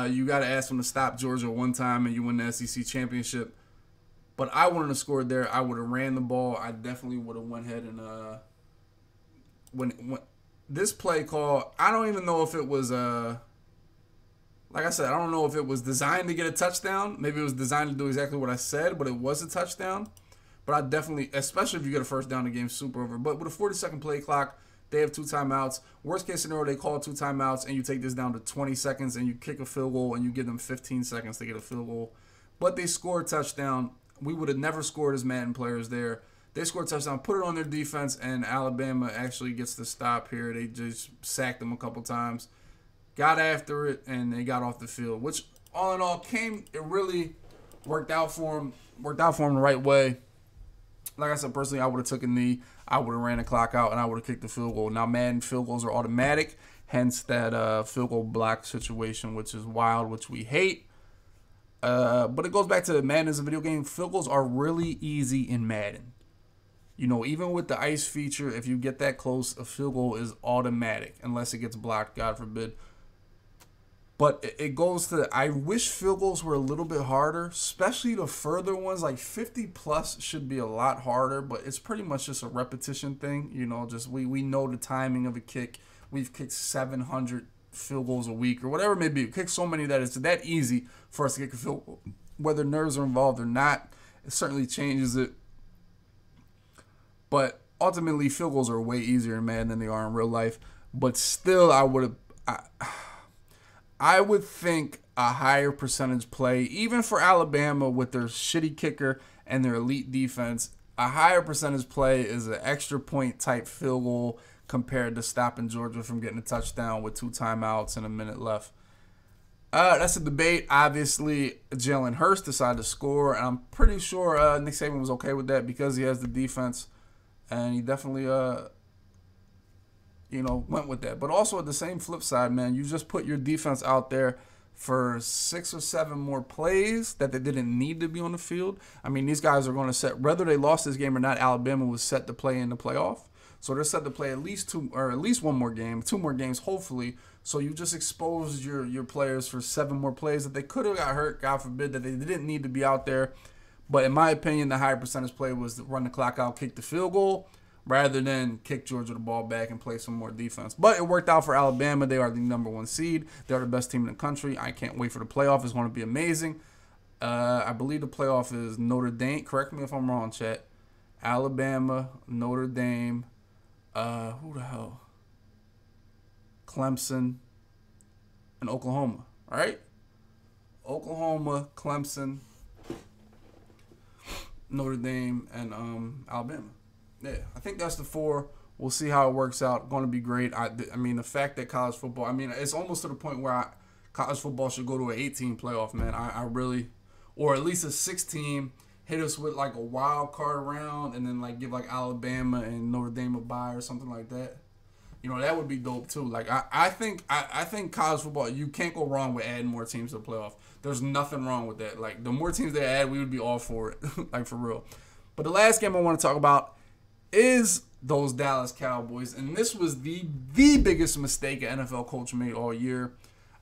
[SPEAKER 1] You got to ask them to stop Georgia one time and you win the SEC championship. But I wouldn't have scored there. I would have ran the ball. I definitely would have went ahead and when this play call, I don't even know if it was like I said, I don't know if it was designed to get a touchdown. Maybe it was designed to do exactly what I said, but it was a touchdown. But I definitely, especially if you get a first down, the game's super over. But with a 40-second play clock, they have 2 timeouts. Worst case scenario, they call 2 timeouts, and you take this down to 20 seconds, and you kick a field goal, and you give them 15 seconds to get a field goal. But they scored a touchdown. We would have never scored as Madden players there. They scored a touchdown, put it on their defense, and Alabama actually gets the stop here. They just sacked them a couple times, got after it, and they got off the field, which all in all it really worked out for them. Worked out for them the right way. Like I said, personally, I would have took a knee. I would have ran the clock out, and I would have kicked the field goal. Now, Madden field goals are automatic, hence that field goal block situation, which is wild, which we hate. But it goes back to Madden as a video game. Field goals are really easy in Madden. Even with the ice feature, if you get that close, a field goal is automatic, unless it gets blocked, God forbid. But it goes to, I wish field goals were a little bit harder, especially the further ones. Like 50-plus should be a lot harder, but it's pretty much just a repetition thing. Just we know the timing of a kick. We've kicked 700 field goals a week or whatever it may be. We kick so many that it's that easy for us to kick a field goal. Whether nerves are involved or not, it certainly changes it. But ultimately, field goals are way easier in Madden than they are in real life. But still, I would think a higher percentage play, even for Alabama with their shitty kicker and their elite defense, a higher percentage play is an extra point type field goal compared to stopping Georgia from getting a touchdown with 2 timeouts and a minute left. That's a debate. Obviously, Jalen Hurts decided to score, and I'm pretty sure Nick Saban was okay with that because he has the defense, and he definitely went with that. But also at the same flip side, man, you just put your defense out there for 6 or 7 more plays that they didn't need to be on the field. These guys are going to set, whether they lost this game or not, Alabama was set to play in the playoff. So they're set to play at least 2 more games, hopefully. So you just exposed your players for 7 more plays that they could have got hurt, God forbid, that they didn't need to be out there. But in my opinion, the higher percentage play was to run the clock out, kick the field goal, rather than kick Georgia the ball back and play some more defense. But it worked out for Alabama. They are the #1 seed. They're the best team in the country. I can't wait for the playoff. It's going to be amazing. I believe the playoff is Notre Dame. Correct me if I'm wrong, chat. Alabama, Notre Dame, who the hell? Clemson, and Oklahoma, all right? Oklahoma, Clemson, Notre Dame, and Alabama. Yeah, I think that's the 4. We'll see how it works out. Going to be great. I mean, the fact that college football, I mean, it's almost to the point where college football should go to an 18 playoff, man. I really, or at least a 16, hit us with like a wild card round and then like give like Alabama and Notre Dame a bye or something like that. You know, that would be dope too. Like I think college football, you can't go wrong with adding more teams to the playoff. There's nothing wrong with that. Like the more teams they add, we would be all for it. Like for real. But the last game I want to talk about is those Dallas Cowboys, and this was the biggest mistake an NFL coach made all year.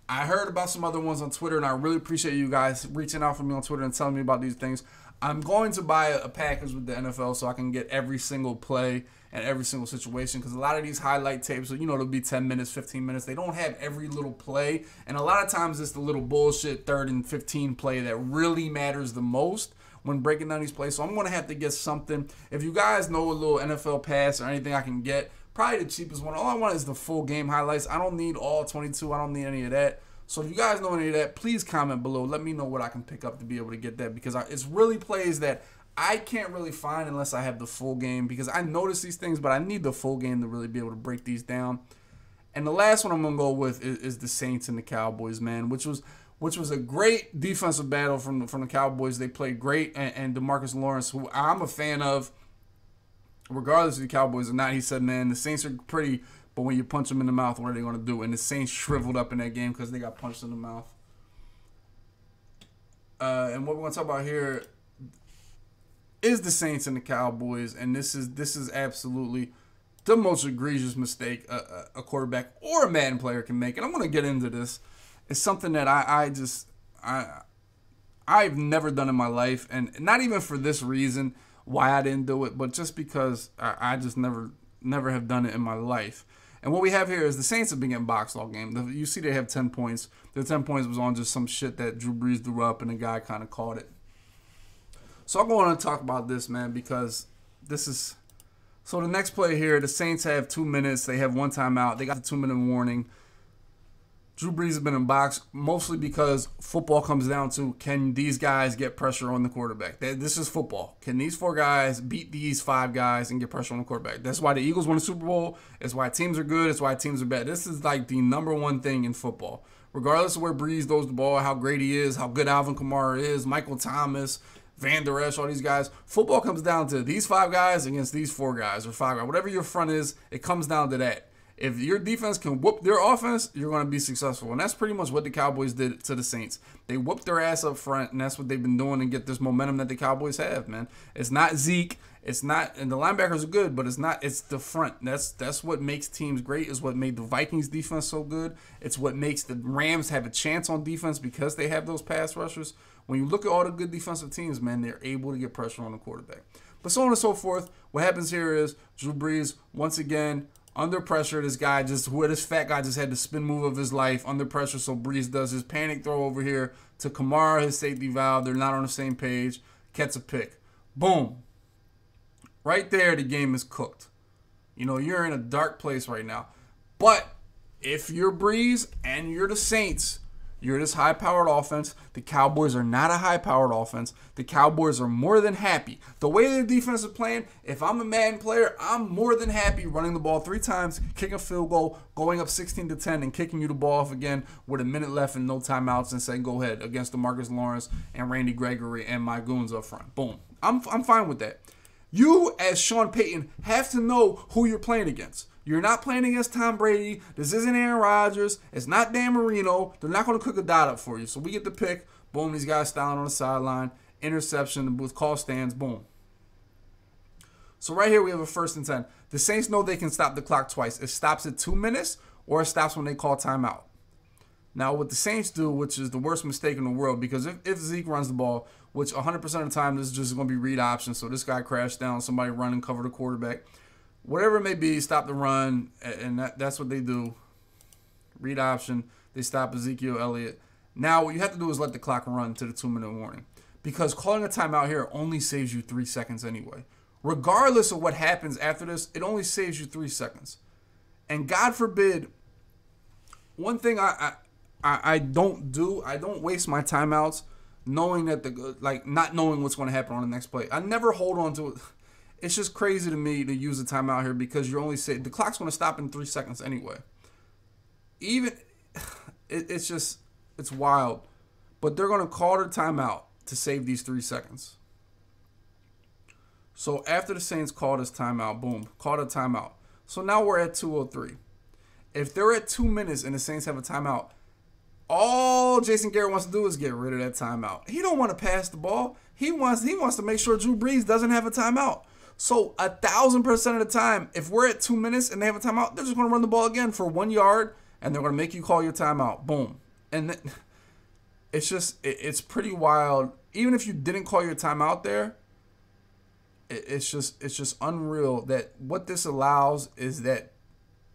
[SPEAKER 1] I heard about some other ones on Twitter, and I really appreciate you guys reaching out for me on Twitter and telling me about these things. I'm going to buy a package with the NFL so I can get every single play and every single situation, because a lot of these highlight tapes, you know, it'll be 10 minutes, 15 minutes. They don't have every little play, and a lot of times it's the little bullshit 3rd and 15 play that really matters the most when breaking down these plays. So I'm going to have to get something. If you guys know a little NFL pass or anything I can get, probably the cheapest one. All I want is the full game highlights. I don't need all 22. I don't need any of that. So if you guys know any of that, please comment below. Let me know what I can pick up to be able to get that, because it's really plays that I can't really find unless I have the full game, because I notice these things, but I need the full game to really be able to break these down. And the last one I'm going to go with is the Saints and the Cowboys, man, which was a great defensive battle from the Cowboys. They played great, and DeMarcus Lawrence, who I'm a fan of, regardless of the Cowboys or not, he said, man, the Saints are pretty, but when you punch them in the mouth, what are they going to do? And the Saints shriveled up in that game because they got punched in the mouth. And what we're going to talk about here is the Saints and the Cowboys, and this is absolutely the most egregious mistake a quarterback or a Madden player can make. And I'm going to get into this. It's something that I've never done in my life, and not even for this reason why I didn't do it, but just because I just never have done it in my life. And what we have here is the Saints have been getting boxed all game. You see they have 10 points. Their 10 points was on just some shit that Drew Brees threw up, and the guy kind of caught it. So I'm going to talk about this, man, because this is... So the next play here, the Saints have 2 minutes. They have 1 timeout. They got the 2-minute warning. Drew Brees has been in box mostly because football comes down to, can these guys get pressure on the quarterback? This is football. Can these 4 guys beat these 5 guys and get pressure on the quarterback? That's why the Eagles won the Super Bowl. It's why teams are good. It's why teams are bad. This is like the #1 thing in football. Regardless of where Brees throws the ball, how great he is, how good Alvin Kamara is, Michael Thomas, Van Der Esch, all these guys. Football comes down to these 5 guys against these 4 guys or 5 guys. Whatever your front is, it comes down to that. If your defense can whoop their offense, you're going to be successful. And that's pretty much what the Cowboys did to the Saints. They whooped their ass up front, and that's what they've been doing and get this momentum that the Cowboys have, man. It's not Zeke. It's not, and the linebackers are good, but it's not, it's the front. That's what makes teams great, is what made the Vikings defense so good. It's what makes the Rams have a chance on defense because they have those pass rushers. When you look at all the good defensive teams, man, they're able to get pressure on the quarterback. But so on and so forth. What happens here is Drew Brees, once again, under pressure, this fat guy just had the spin move of his life under pressure. So Brees does his panic throw over here to Kamara, his safety valve. They're not on the same page. Gets a pick. Boom. Right there, the game is cooked. You know, you're in a dark place right now. But if you're Brees and you're the Saints, you're this high-powered offense. The Cowboys are not a high-powered offense. The Cowboys are more than happy. The way their defense is playing, if I'm a Madden player, I'm more than happy running the ball 3 times, kicking a field goal, going up 16-10, and kicking you the ball off again with a minute left and no timeouts and saying, go ahead, against DeMarcus Lawrence and Randy Gregory and my goons up front. Boom. I'm fine with that. You, as Sean Payton, have to know who you're playing against. You're not playing against Tom Brady. This isn't Aaron Rodgers. It's not Dan Marino. They're not going to cook a dot up for you. So we get the pick. Boom, these guys styling on the sideline. Interception, the booth call stands. Boom. So right here we have a 1st and 10. The Saints know they can stop the clock twice. It stops at 2 minutes or it stops when they call timeout. Now what the Saints do, which is the worst mistake in the world, because if Zeke runs the ball, which 100% of the time this is just going to be read option, so this guy crashed down, somebody run and cover the quarterback. Whatever it may be, stop the run, and that's what they do. Read option. They stop Ezekiel Elliott. Now, what you have to do is let the clock run to the 2-minute warning, because calling a timeout here only saves you 3 seconds anyway. Regardless of what happens after this, it only saves you 3 seconds. And God forbid, one thing I don't do, I don't waste my timeouts knowing that not knowing what's going to happen on the next play. I never hold on to it. It's just crazy to me to use a timeout here because you're only saying the clock's going to stop in 3 seconds anyway. Even it's wild. But they're going to call their timeout to save these 3 seconds. So after the Saints call this timeout, boom, call the timeout. So now we're at 2:03. If they're at 2 minutes and the Saints have a timeout, all Jason Garrett wants to do is get rid of that timeout. He don't want to pass the ball. He wants to make sure Drew Brees doesn't have a timeout. So 1,000% of the time, if we're at 2 minutes and they have a timeout, they're just going to run the ball again for 1 yard, and they're going to make you call your timeout. Boom. And it's pretty wild. Even if you didn't call your timeout there, it's just unreal that what this allows is that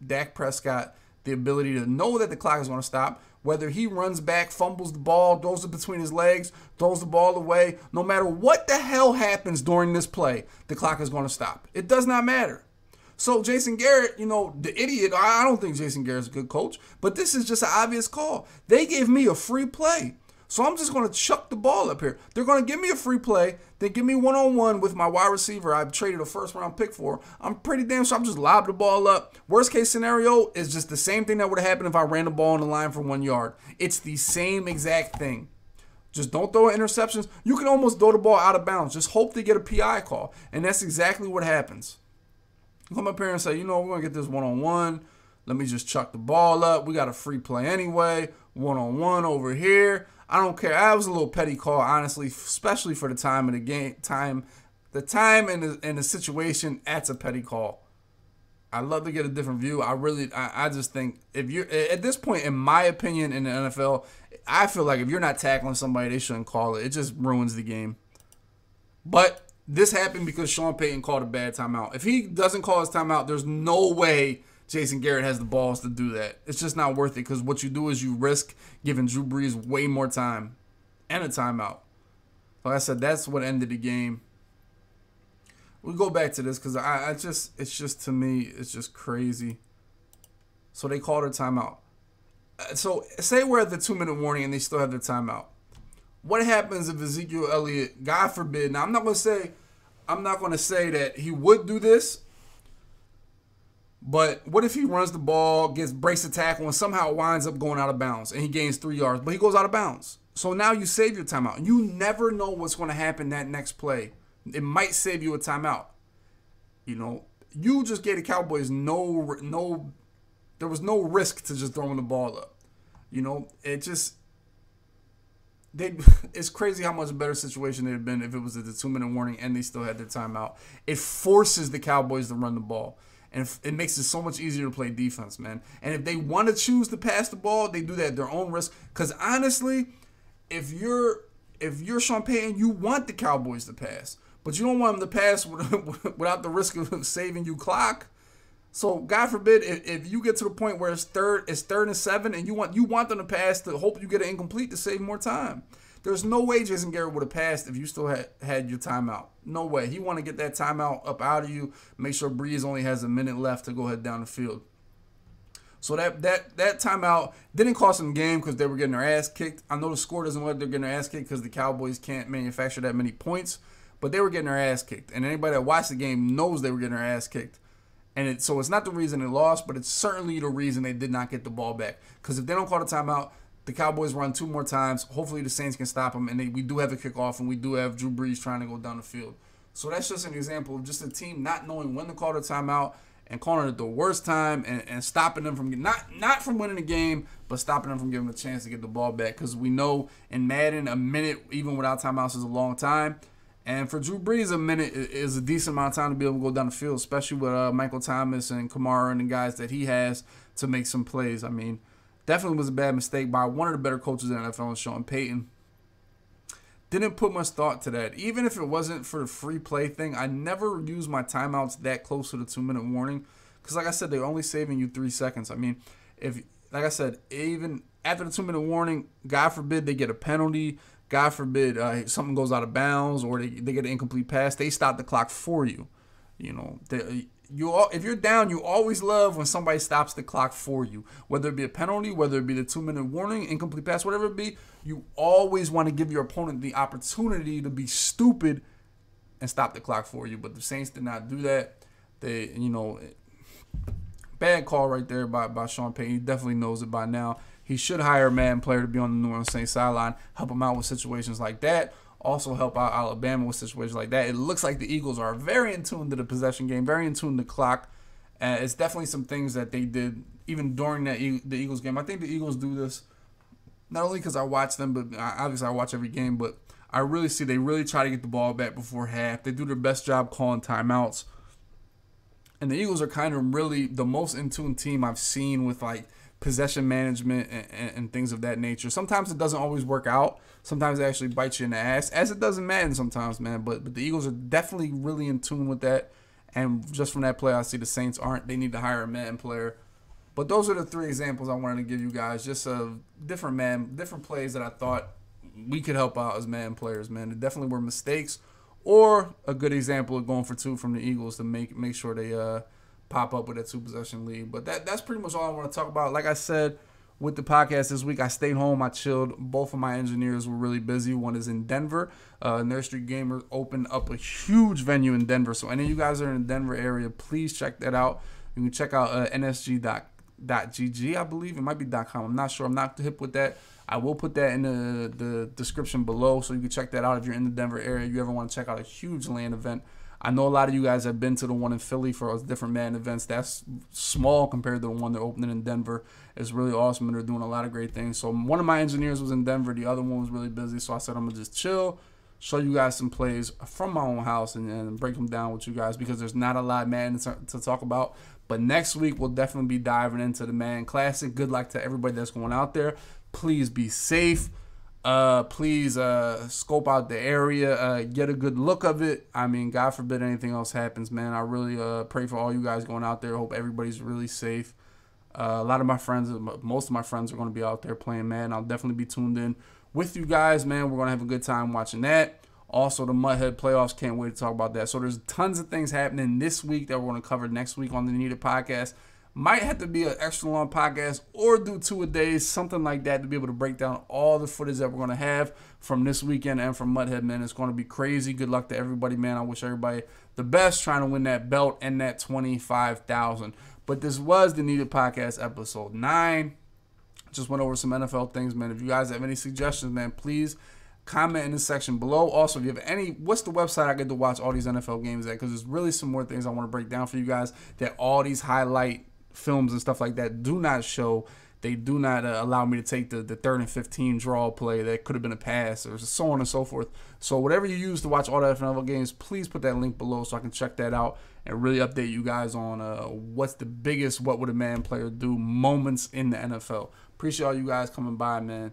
[SPEAKER 1] Dak Prescott the ability to know that the clock is going to stop, whether he runs back, fumbles the ball, throws it between his legs, throws the ball away. No matter what the hell happens during this play, the clock is going to stop. It does not matter. So Jason Garrett, the idiot, I don't think Jason Garrett's a good coach, but this is just an obvious call. They gave me a free play. So I'm just going to chuck the ball up here. They're going to give me a free play. They give me one-on-one with my wide receiver I've traded a first-round pick for. I'm pretty damn sure I'm just lob the ball up. Worst-case scenario is just the same thing that would have happened if I ran the ball on the line for 1 yard. It's the same exact thing. Just don't throw interceptions. You can almost throw the ball out of bounds. Just hope they get a PI call. And that's exactly what happens. You come up here and say, we're going to get this one-on-one. Let me just chuck the ball up. We got a free play anyway. One-on-one over here. I don't care. That was a little petty call, honestly, especially for the time of the game. The time and the situation, that's a petty call. I'd love to get a different view. I just think if you're at this point, in my opinion, in the NFL, I feel like if you're not tackling somebody, they shouldn't call it. It just ruins the game. But this happened because Sean Payton called a bad timeout. If he doesn't call his timeout, there's no way Jason Garrett has the balls to do that. It's just not worth it because what you do is you risk giving Drew Brees way more time and a timeout. Like I said, that's what ended the game. We go back to this because it's just to me, it's just crazy. So they called a timeout. So say we're at the 2-minute warning and they still have their timeout. What happens if Ezekiel Elliott, God forbid? Now I'm not going to say that he would do this. But what if he runs the ball, breaks the tackle, and somehow winds up going out of bounds, and he gains 3 yards, but he goes out of bounds? So now you save your timeout. You never know what's going to happen that next play. It might save you a timeout. You just gave the Cowboys there was no risk to just throwing the ball up. It's crazy how much better situation they'd have been if it was at the 2-minute warning and they still had their timeout. It forces the Cowboys to run the ball. And it makes it so much easier to play defense, man. And if they want to choose to pass the ball, they do that at their own risk. Because honestly, if you're Sean Payton, you want the Cowboys to pass. But you don't want them to pass without the risk of saving you clock. So God forbid, if you get to the point where it's third and 7, and you want them to pass to hope you get it incomplete to save more time. There's no way Jason Garrett would have passed if you still had your timeout. No way. He want to get that timeout up out of you, make sure Brees only has a minute left to go ahead down the field. So that timeout didn't cost them the game because they were getting their ass kicked. I know the score doesn't look like they're getting their ass kicked because the Cowboys can't manufacture that many points, but they were getting their ass kicked. And anybody that watched the game knows they were getting their ass kicked. And so it's not the reason they lost, but it's certainly the reason they did not get the ball back. Because if they don't call the timeout, the Cowboys run 2 more times. Hopefully the Saints can stop them, and we do have a kickoff, and we do have Drew Brees trying to go down the field. So that's just an example of just a team not knowing when to call the timeout and calling it at the worst time and stopping them from not from winning the game, but stopping them from giving them a chance to get the ball back. Because we know in Madden, a minute, even without timeouts, is a long time. And for Drew Brees, a minute is a decent amount of time to be able to go down the field, especially with Michael Thomas and Kamara and the guys that he has to make some plays. I mean, definitely was a bad mistake by one of the better coaches in the NFL, Sean Payton. Didn't put much thought to that. Even if it wasn't for the free play thing, I never use my timeouts that close to the 2-minute warning. Because like I said, they're only saving you 3 seconds. I mean, like I said, even after the 2-minute warning, God forbid they get a penalty. God forbid something goes out of bounds or they get an incomplete pass. They stop the clock for you. If you're down, you always love when somebody stops the clock for you. Whether it be a penalty, whether it be the 2-minute warning, incomplete pass, whatever it be, you always want to give your opponent the opportunity to be stupid and stop the clock for you. But the Saints did not do that. They, bad call right there by Sean Payton. He definitely knows it by now. He should hire a Madden player to be on the New Orleans Saints sideline, help him out with situations like that. Also help out Alabama with situations like that. It looks like the Eagles are very in tune to the possession game, very in tune to the clock. It's definitely some things that they did even during the Eagles game. I think the Eagles do this not only because I watch them, but obviously I watch every game, but I really see they really try to get the ball back before half. They do their best job calling timeouts. And the Eagles are kind of really the most in tune team I've seen with like possession management and things of that nature. Sometimes it doesn't always work out. Sometimes it actually bites you in the ass, as it doesn't Madden sometimes, man. But the Eagles are definitely really in tune with that. And just from that play, I see the Saints aren't. They need to hire a Madden player. But those are the 3 examples I wanted to give you guys, just of different plays that I thought we could help out as Madden players, man. There definitely were mistakes, or a good example of going for 2 from the Eagles to make sure they pop up with a 2-possession lead. But that's pretty much all I want to talk about. Like I said, with the podcast this week, I stayed home. I chilled. Both of my engineers were really busy. One is in Denver. Nursery Gamer opened up a huge venue in Denver. So any of you guys are in the Denver area, please check that out. You can check out nsg.gg, I believe. It might be .com. I'm not sure. I'm not hip with that. I will put that in the description below, so you can check that out if you're in the Denver area. You ever want to check out a huge LAN event. I know a lot of you guys have been to the one in Philly for different Madden events. That's small compared to the one they're opening in Denver. It's really awesome, and they're doing a lot of great things. So one of my engineers was in Denver. The other one was really busy, so I said I'm going to just chill, show you guys some plays from my own house, and break them down with you guys, because there's not a lot of Madden to talk about. But next week, we'll definitely be diving into the Madden Classic. Good luck to everybody that's going out there. Please be safe. Please scope out the area, get a good look of it. I mean, God forbid anything else happens, man. I really pray for all you guys going out there. Hope everybody's really safe. A lot of my friends, most of my friends are going to be out there playing Madden. I'll definitely be tuned in with you guys, man. We're going to have a good time watching that. Also, the Mudhead playoffs, can't wait to talk about that. So there's tons of things happening this week that we're going to cover next week on the Needed Podcast. Might have to be an extra long podcast or do 2 a day, something like that, to be able to break down all the footage that we're going to have from this weekend and from Mudhead, man. It's going to be crazy. Good luck to everybody, man. I wish everybody the best trying to win that belt and that $25,000. But this was the Needed Podcast episode 9. Just went over some NFL things, man. If you guys have any suggestions, man, please comment in the section below. Also, if you have any, what's the website I get to watch all these NFL games at? Because there's really some more things I want to break down for you guys that all these highlight films and stuff like that do not show. They do not allow me to take the 3rd and 15 draw play that could have been a pass, or so on and so forth. So whatever you use to watch all the NFL games, please put that link below so I can check that out and really update you guys on what's the biggest what would a man player do moments in the NFL. Appreciate all you guys coming by, man.